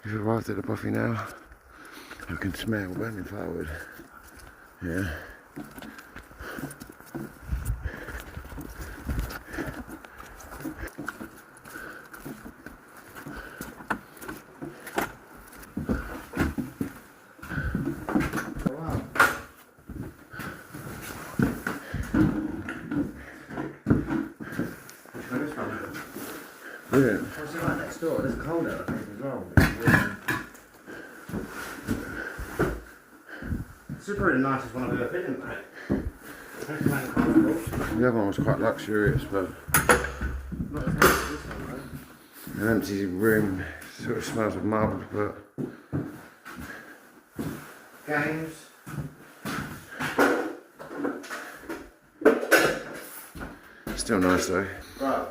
We've arrived at the Bothy now. I can smell burning firewood. Yeah. Brilliant. What's it like next door? There's a cold out, I think, as well. This is probably the nicest one I've ever been in, mate. The other one was quite luxurious, but Not as nice as this one, though. an empty room sort of smells of marble, but Games. still nice though. Right.